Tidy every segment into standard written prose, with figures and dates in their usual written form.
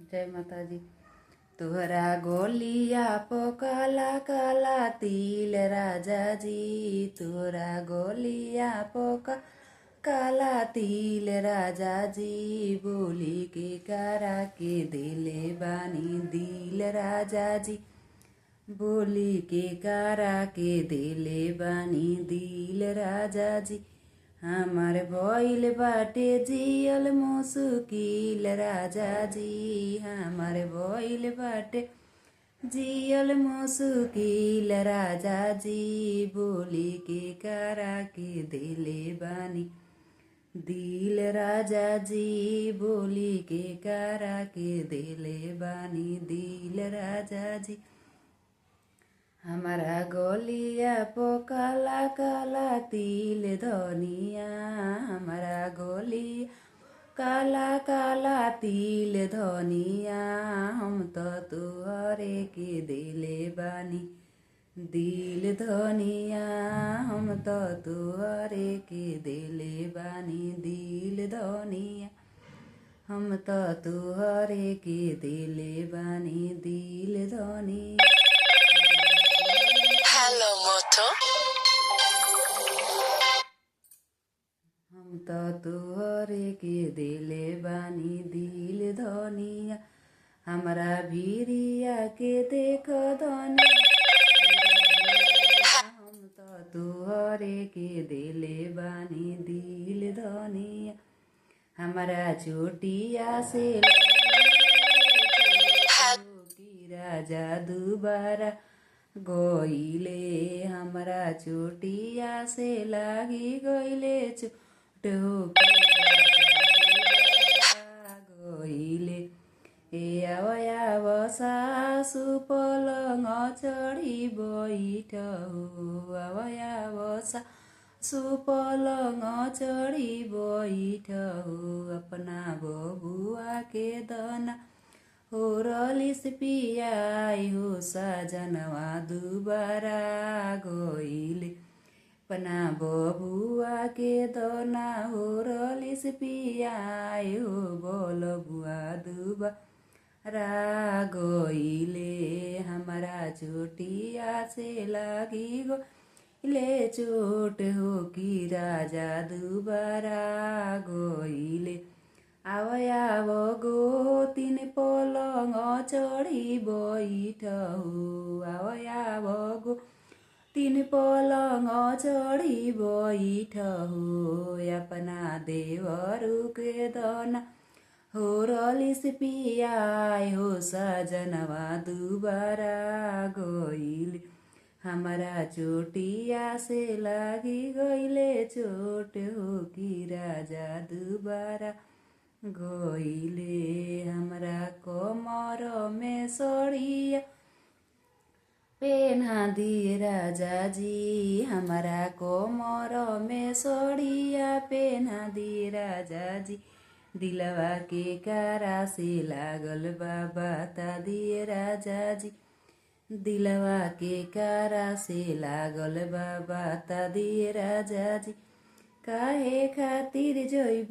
जय माता दी। तोहरा गोलिया पो काला काला तिल राजा जी, तोहरा गोलिया पो काला तिल राजा जी, बोली के करा के दिले बानी दिल राजा जी, बोली के करा के दिले बानी दिल राजा जी। हमार भइल बाटे जियल मुश्किल राजा जी, हमार भइल बाटे जियल मुश्किल राजा जी, बोली के करा के दिले बानी दिल राजा जी, बोली के करा के दिले बानी दिल राजा जी। हमारा गोलिया पो काला काला तिल धनिया, हमारा गोलिया काला काला तिल धनिया, हम तो तुहरे के दिले बानी दिल धनिया, हम तो तुहरे के दिले बानी दिल धनिया, हम तो तुहरे के दिले बानी दिल धनिया। Hello Moto। हम तो तुहरे के दिले बानी दिल धनिया, हमरा भीरिया के देख धनिया, हम तो तुहरे के दिले बानी दिल धनिया, हमरा चोटिया से की राजा दुबारा गइले, हमरा चोटिया से लागी गइले चोट गइले। ए आव सासु पलङ चढी बैठहु, आव सासु पलङ चढी बैठहु, अपना बबुआ के दना हो रलिस पियाई हो सजनवा दुबारा गइले, अपना बबुआ के दना हो रलिस पियाई हो बलबुआ दुबारा गइले, हमारा चोटिया से लागी गइले चोट हो कि राजा दुबारा गइले। आव गोतिन पलङ चढी बैठहु, आव गोतिन पलङ चढी बैठहु, अपना देवरु के दना हो रलिस पियाई हो सजनवा दुबारा गइले, हमारा चोटिया से लागी गइले चोट हो कि राजा दुबारा गइले। हमरा कमर में सड़िया पेन्हा दिए राजा जी, हमारा कमर में सड़िया पेन्हा दिए राजा जी, दिलवा के कारा से लागल बाबा ता दिए राजा जी, दिलवा के कारा से लागल बाबा ता दिए राजा जी। काहे खातिर जइब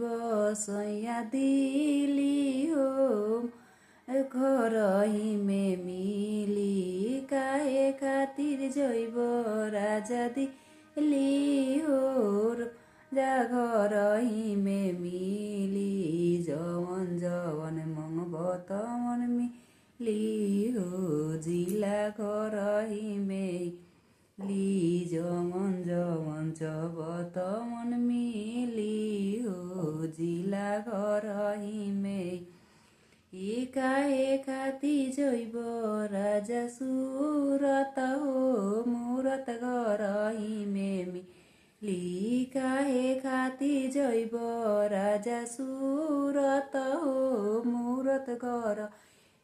सैया दिली हो, घरही में मिली, काहे खातिर जइब राजा दिली हो, जा घरही में मिली, जवन जवन मंगब तवन मिली हो, जिला घरही में ली, जवन जवन जब तवन मिली हो, जिला घरही में। ई काहे खाती जइब राजा सुरत हो, मूरत घरही में मिली, काहे खाती जइब राजा सुरत हो, मूरत घर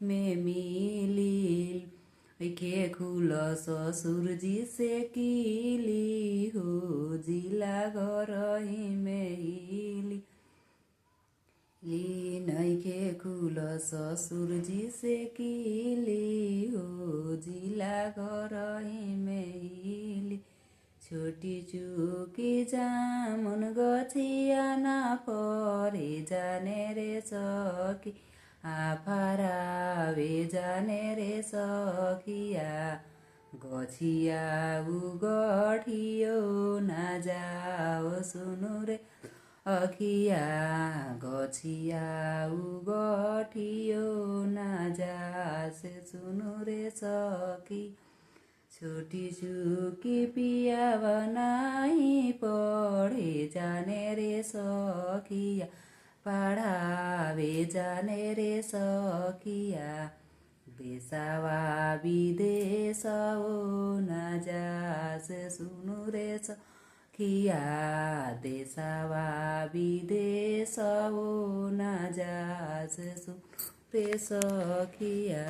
में मिली, के खुल ससुर जी से किली हो, जिला घरही में हिली, नइखे खुल ससुर जी से किली हो, जिला घरही में हिली, छोटी चुकी जामुन गछिया ना परे जाने रे सकी, आफारावे जाने रे सखिया गछिया उगठियो न जाओ सुनु रे अखिया गछिया उगठियो न जासे सुनु रे सखी छोटी सुकी पिया बनाई पढे जाने रे सखिया पढावे जाने रे सखिया देशवा विदेश न जास सुनु रे सखिया देशवा विदेश न जास सुनु रे सखिया।